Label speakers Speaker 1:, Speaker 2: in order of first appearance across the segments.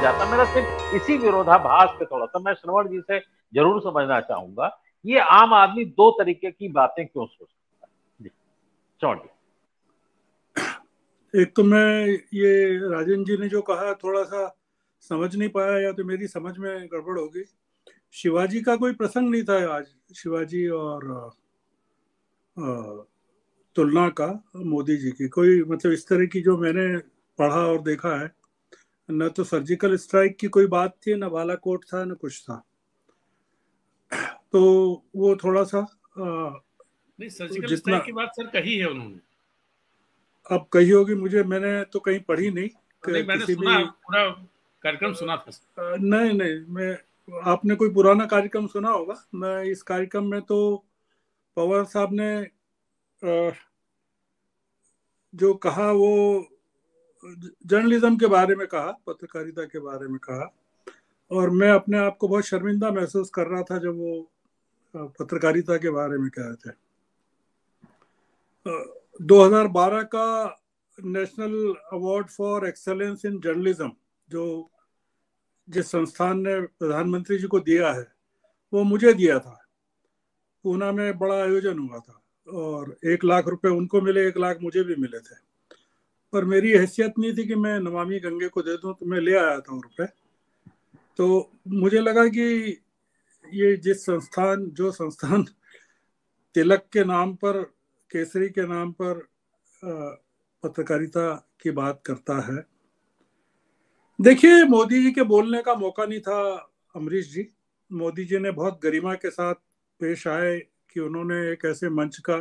Speaker 1: जाता। मेरा सिर्फ इसी विरोधाभास पे थोड़ा सा मैं श्रवण जी से जरूर समझना चाहूंगा, ये आम आदमी दो तरीके की बातें क्यों सोचता है जी, श्रवण जी।
Speaker 2: एक तो मैं ये राजन जी ने जो कहा थोड़ा सा समझ नहीं पाया, या तो मेरी समझ में गड़बड़ होगी। शिवाजी का कोई प्रसंग नहीं था आज, शिवाजी और तुलना का मोदी जी की कोई मतलब इस तरह की जो मैंने पढ़ा और देखा है, न तो सर्जिकल स्ट्राइक की कोई बात थी, न बालाकोट था, न कुछ था। तो वो थोड़ा सा
Speaker 3: नहीं, सर्जिकल
Speaker 2: जितना
Speaker 3: स्ट्राइक की बात सर कही है उन्होंने।
Speaker 2: अब कही होगी, मुझे मैंने तो कहीं पढ़ी नहीं
Speaker 3: नहीं, मैंने
Speaker 2: किसी भी।
Speaker 3: सुना, पूरा कार्यक्रम सुना था।
Speaker 2: नहीं नहीं, मैं आपने कोई पुराना कार्यक्रम सुना होगा। मैं इस कार्यक्रम में तो पवार साहब ने जो कहा वो जर्नलिज्म के बारे में कहा, पत्रकारिता के बारे में कहा, और मैं अपने आप को बहुत शर्मिंदा महसूस कर रहा था जब वो पत्रकारिता के बारे में कह रहे थे। 2012 का national award for excellence in journalism जो जिस संस्थान ने प्रधानमंत्री जी को दिया है, वो मुझे दिया था। पूना में बड़ा आयोजन हुआ था और 1 लाख रुपए उनको मिले, 1 लाख मुझे भी मिले थे। पर मेरी हैसियत नहीं थी कि मैं नमामि गंगे को दे दूं, तो मैं ले आया था वो रुपए। तो मुझे लगा कि ये जो संस्थान तिलक के नाम पर, केसरी के नाम पर पत्रकारिता की बात करता है। देखिए, मोदी जी के बोलने का मौका नहीं था अमरीश जी। मोदी जी ने बहुत गरिमा के साथ पेश आए कि उन्होंने एक ऐसे मंच का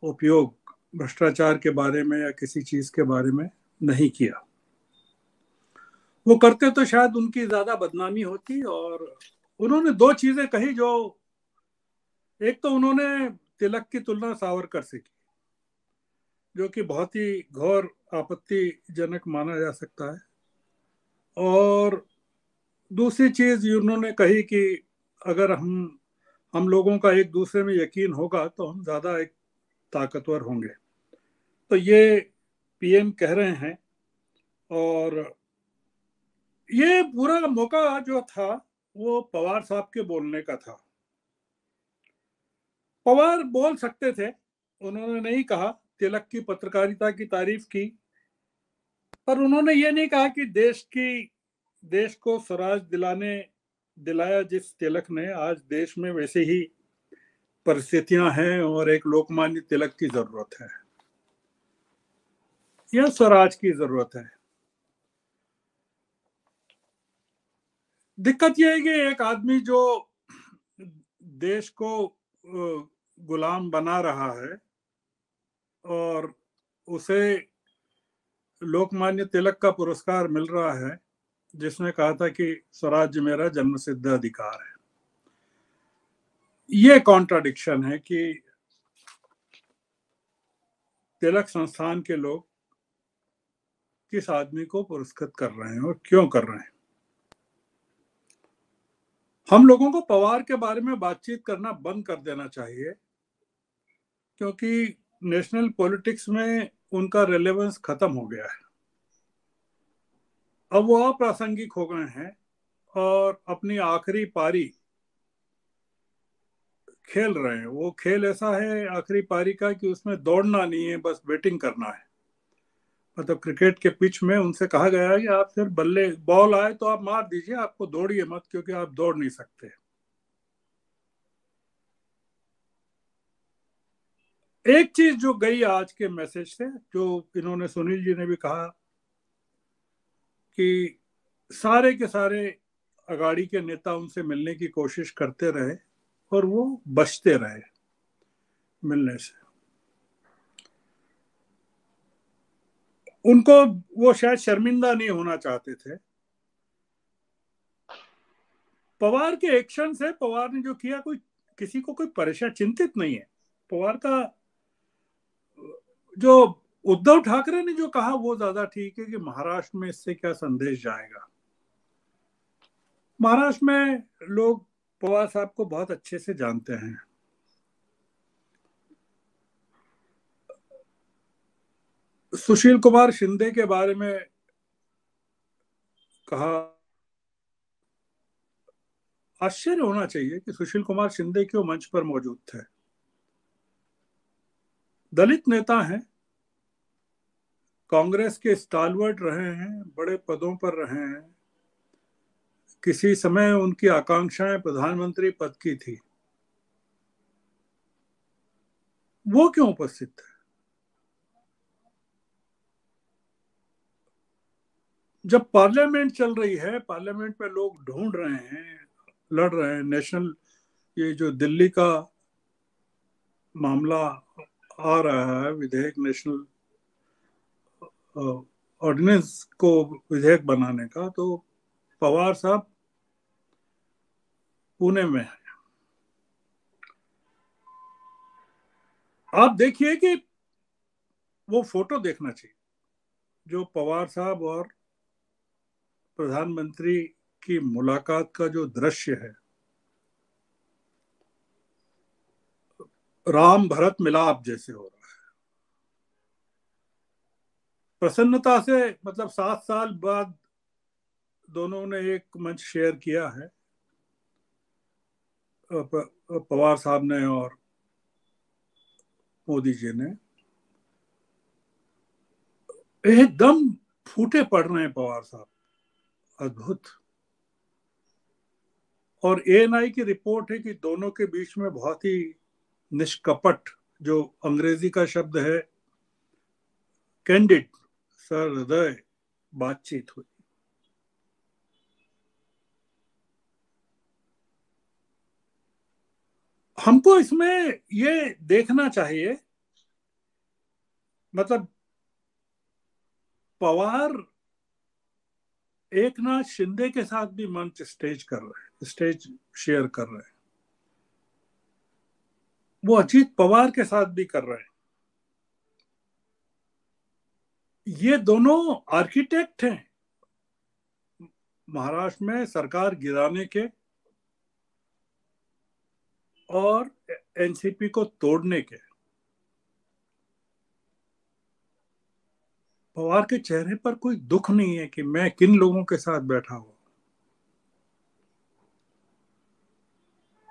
Speaker 2: उपयोग भ्रष्टाचार के बारे में या किसी चीज के बारे में नहीं किया। वो करते तो शायद उनकी ज्यादा बदनामी होती। और उन्होंने दो चीजें कही जो, एक तो उन्होंने तिलक की तुलना सावरकर से की, जो कि बहुत ही घोर आपत्तिजनक माना जा सकता है। और दूसरी चीज उन्होंने कही कि अगर हम लोगों का एक दूसरे में यकीन होगा तो हम ज्यादा एक ताकतवर होंगे। तो ये पीएम कह रहे हैं। और ये पूरा मौका जो था वो पवार साहब के बोलने का था। पवार बोल सकते थे, उन्होंने नहीं कहा। तिलक की पत्रकारिता की तारीफ की, पर उन्होंने ये नहीं कहा कि देश को स्वराज दिलाया जिस तिलक ने, आज देश में वैसे ही परिस्थितियां हैं और एक लोकमान्य तिलक की जरूरत है या स्वराज की जरूरत है। दिक्कत यह है कि एक आदमी जो देश को गुलाम बना रहा है और उसे लोकमान्य तिलक का पुरस्कार मिल रहा है, जिसने कहा था कि स्वराज्य मेरा जन्मसिद्ध अधिकार है। ये कॉन्ट्राडिक्शन है कि तिलक संस्थान के लोग किस आदमी को पुरस्कृत कर रहे हैं और क्यों कर रहे हैं। हम लोगों को पवार के बारे में बातचीत करना बंद कर देना चाहिए, क्योंकि नेशनल पॉलिटिक्स में उनका रेलेवेंस खत्म हो गया है। अब वो अप्रासंगिक हो गए हैं और अपनी आखिरी पारी खेल रहे हैं। वो खेल ऐसा है आखिरी पारी का कि उसमें दौड़ना नहीं है, बस बैटिंग करना है। मतलब क्रिकेट के पिच में उनसे कहा गया है कि आप सिर्फ बल्ले बॉल आए तो आप मार दीजिए, आपको दौड़िए मत, क्योंकि आप दौड़ नहीं सकते। एक चीज जो गई आज के मैसेज से, जो इन्होंने सुनील जी ने भी कहा कि सारे के सारे अगाड़ी के नेता उनसे मिलने की कोशिश करते रहे और वो बचते रहे मिलने से। उनको वो शायद शर्मिंदा नहीं होना चाहते थे। पवार के एक्शन से, पवार ने जो किया, कोई किसी को कोई परेशान चिंतित नहीं है। पवार का जो उद्धव ठाकरे ने जो कहा वो ज्यादा ठीक है कि महाराष्ट्र में इससे क्या संदेश जाएगा। महाराष्ट्र में लोग पवार साहब को बहुत अच्छे से जानते हैं। सुशील कुमार शिंदे के बारे में कहा आश्चर्य होना चाहिए कि सुशील कुमार शिंदे क्यों मंच पर मौजूद थे। दलित नेता हैं, कांग्रेस के स्टालवर्ट रहे हैं, बड़े पदों पर रहे हैं, किसी समय उनकी आकांक्षाएं प्रधानमंत्री पद की थी, वो क्यों उपस्थित थे? जब पार्लियामेंट चल रही है, पार्लियामेंट में लोग ढूंढ रहे हैं, लड़ रहे हैं, नेशनल ये जो दिल्ली का मामला आ रहा है, विधेयक, नेशनल ऑर्डिनेंस को विधेयक बनाने का, तो पवार साहब पुणे में है। आप देखिए कि वो फोटो देखना चाहिए जो पवार साहब और प्रधानमंत्री की मुलाकात का जो दृश्य है, राम भरत मिलाप जैसे हो रहा है। प्रसन्नता से, मतलब 7 साल बाद दोनों ने एक मंच शेयर किया है, पवार साहब ने और मोदी जी ने। एकदम फूटे पड़ रहे हैं पवार साहब, अद्भुत। और एएनआई की रिपोर्ट है कि दोनों के बीच में बहुत ही निष्कपट, जो अंग्रेजी का शब्द है कैंडिड, सहृदय बातचीत हुई। हमको इसमें ये देखना चाहिए, मतलब पवार एक नाथ शिंदे के साथ भी मंच स्टेज कर रहे हैं, स्टेज शेयर कर रहे हैं, वो अजीत पवार के साथ भी कर रहे हैं। ये दोनों आर्किटेक्ट हैं महाराष्ट्र में सरकार गिराने के और एनसीपी को तोड़ने के। पवार के चेहरे पर कोई दुख नहीं है कि मैं किन लोगों के साथ बैठा हूं।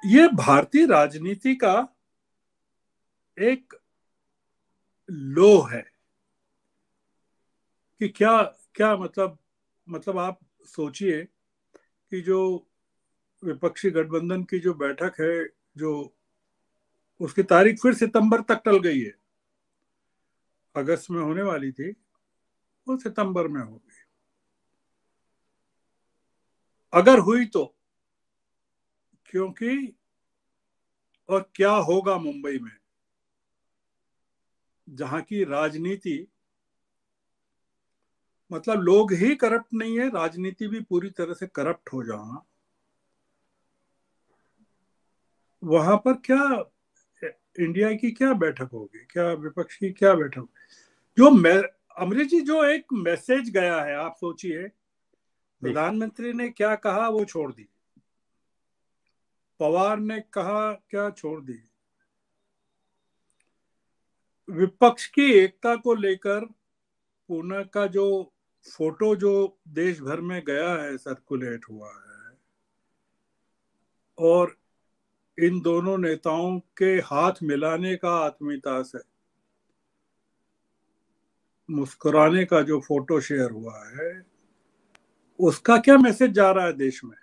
Speaker 2: ये भारतीय राजनीति का एक लो है कि क्या क्या मतलब आप सोचिए कि जो विपक्षी गठबंधन की जो बैठक है, जो उसकी तारीख फिर सितंबर तक टल गई है, अगस्त में होने वाली थी, वो सितंबर में होगी। अगर हुई तो, क्योंकि और क्या होगा मुंबई में, जहां की राजनीति, मतलब लोग ही करप्ट नहीं है, राजनीति भी पूरी तरह से करप्ट हो जाना, वहां पर क्या इंडिया की क्या बैठक होगी, क्या विपक्ष की क्या बैठक होगी? अमरीश जी, जो एक मैसेज गया है, आप सोचिए, प्रधानमंत्री ने क्या कहा वो छोड़ दी, पवार ने कहा क्या छोड़ दी, विपक्ष की एकता को लेकर पूना का जो फोटो जो देश भर में गया है, सर्कुलेट हुआ है, और इन दोनों नेताओं के हाथ मिलाने का, आत्मीयता से मुस्कुराने का जो फोटो शेयर हुआ है, उसका क्या मैसेज जा रहा है देश में?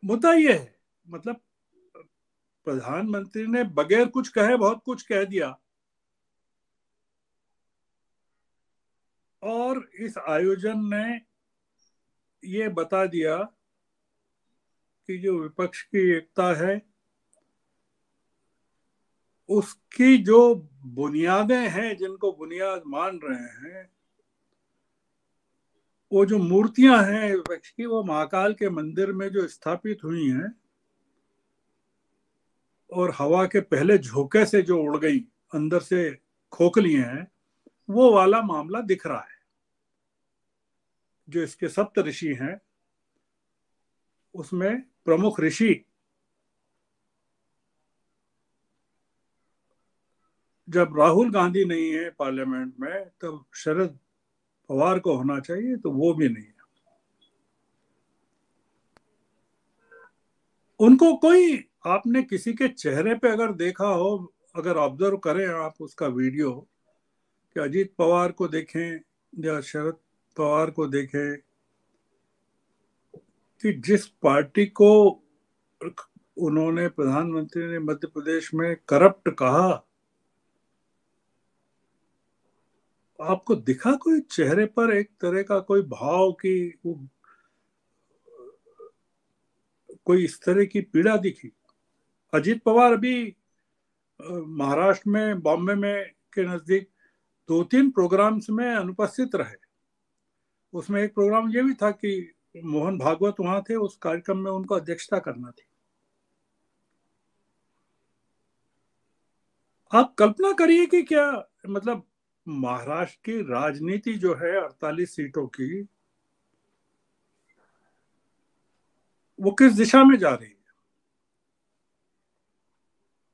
Speaker 2: मुद्दा ये है, मतलब प्रधानमंत्री ने बगैर कुछ कहे बहुत कुछ कह दिया, और इस आयोजन ने ये बता दिया कि जो विपक्ष की एकता है, उसकी जो बुनियादें हैं, जिनको बुनियाद मान रहे हैं, वो जो मूर्तियां हैं विपक्ष की, वो महाकाल के मंदिर में जो स्थापित हुई हैं और हवा के पहले झोंके से जो उड़ गई, अंदर से खोखली हैं, वो वाला मामला दिख रहा है। जो इसके सप्त ऋषि हैं, उसमें प्रमुख ऋषि जब राहुल गांधी नहीं है पार्लियामेंट में, तब शरद पवार को होना चाहिए, तो वो भी नहीं है। उनको कोई, आपने किसी के चेहरे पे अगर देखा हो, अगर ऑब्जर्व करें आप उसका वीडियो, कि अजीत पवार को देखें या शरद पवार को देखें, कि जिस पार्टी को उन्होंने, प्रधानमंत्री ने मध्य प्रदेश में करप्ट कहा, आपको दिखा कोई चेहरे पर एक तरह का कोई भाव की कोई इस तरह की पीड़ा दिखी? अजीत पवार अभी महाराष्ट्र में, बॉम्बे में के नजदीक 2-3 प्रोग्राम्स में अनुपस्थित रहे। उसमें एक प्रोग्राम ये भी था कि मोहन भागवत वहां थे, उस कार्यक्रम में उनको अध्यक्षता करना थी। आप कल्पना करिए कि क्या मतलब महाराष्ट्र की राजनीति जो है 48 सीटों की, वो किस दिशा में जा रही है।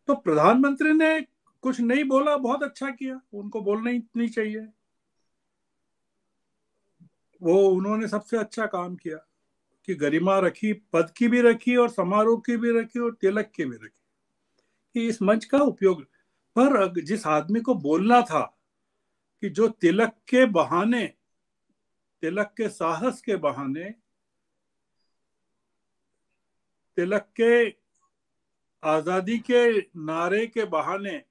Speaker 2: तो प्रधानमंत्री ने कुछ नहीं बोला, बहुत अच्छा किया, उनको बोलना ही नहीं चाहिए। वो उन्होंने सबसे अच्छा काम किया कि गरिमा रखी, पद की भी रखी और समारोह की भी रखी और तिलक की भी रखी, कि इस मंच का उपयोग। पर जिस आदमी को बोलना था कि जो तिलक के बहाने, तिलक के साहस के बहाने, तिलक के आजादी के नारे के बहाने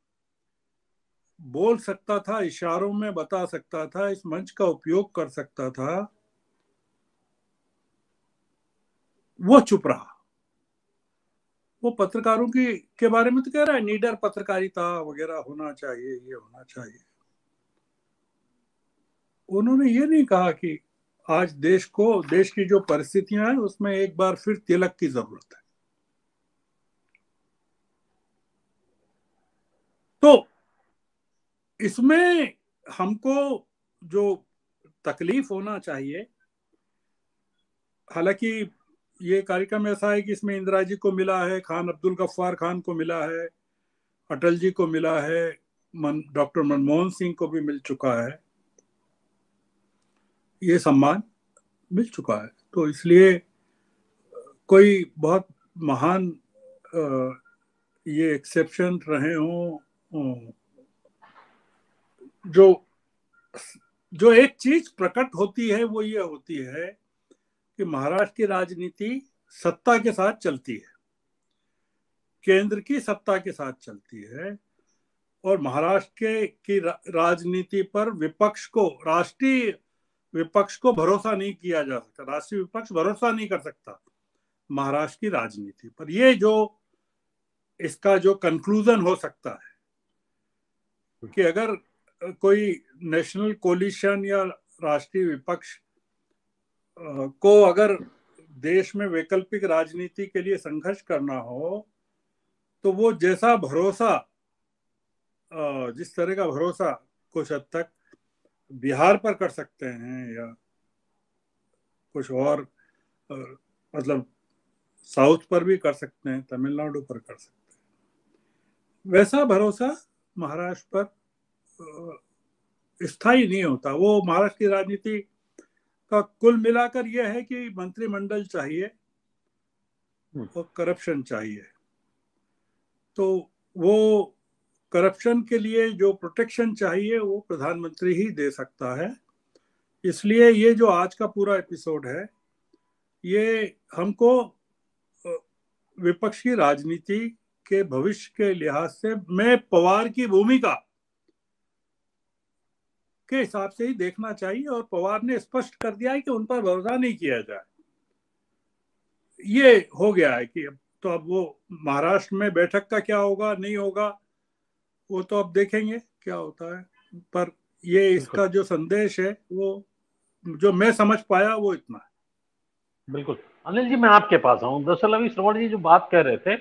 Speaker 2: बोल सकता था, इशारों में बता सकता था, इस मंच का उपयोग कर सकता था, वो चुप रहा। वो पत्रकारों की के बारे में तो कह रहा है निडर पत्रकारिता वगैरह होना चाहिए, ये होना चाहिए। उन्होंने ये नहीं कहा कि आज देश को, देश की जो परिस्थितियां हैं उसमें एक बार फिर तिलक की जरूरत है। तो इसमें हमको जो तकलीफ होना चाहिए, हालांकि ये कार्यक्रम ऐसा है कि इसमें इंदिरा जी को मिला है, खान अब्दुल गफ्फार खान को मिला है, अटल जी को मिला है, डॉक्टर मनमोहन सिंह को भी मिल चुका है, ये सम्मान मिल चुका है। तो इसलिए कोई बहुत महान ये एक्सेप्शन रहे हों, जो एक चीज प्रकट होती है वो ये होती है कि महाराष्ट्र की राजनीति सत्ता के साथ चलती है, केंद्र की सत्ता के साथ चलती है, और महाराष्ट्र की राजनीति पर विपक्ष को, राष्ट्रीय विपक्ष को भरोसा नहीं किया जा सकता। राष्ट्रीय विपक्ष भरोसा नहीं कर सकता महाराष्ट्र की राजनीति पर। ये जो इसका जो कंक्लूजन हो सकता है कि अगर कोई नेशनल कोलिशन या राष्ट्रीय विपक्ष को अगर देश में वैकल्पिक राजनीति के लिए संघर्ष करना हो, तो वो जैसा भरोसा, जिस तरह का भरोसा कुछ हद तक बिहार पर कर सकते हैं या कुछ और मतलब साउथ पर भी कर सकते हैं, तमिलनाडु पर कर सकते हैं, वैसा भरोसा महाराष्ट्र पर स्थायी नहीं होता। वो महाराष्ट्र की राजनीति का कुल मिलाकर यह है कि मंत्रिमंडल चाहिए और करप्शन चाहिए। तो वो करप्शन के लिए जो प्रोटेक्शन चाहिए वो प्रधानमंत्री ही दे सकता है। इसलिए ये जो आज का पूरा एपिसोड है, ये हमको विपक्ष की राजनीति के भविष्य के लिहाज से मैं पवार की भूमिका के हिसाब से ही देखना चाहिए, और पवार ने स्पष्ट कर दिया है कि उन पर भरोसा नहीं किया जाए। ये हो गया है कि अब वो महाराष्ट्र में बैठक का क्या होगा, नहीं होगा, वो तो अब देखेंगे क्या होता है। पर ये इसका जो संदेश है वो जो मैं समझ पाया वो इतना है।
Speaker 1: बिल्कुल। अनिल जी, मैं आपके पास आऊं। दरअसल अभी श्रवण जी जो बात कह रहे थे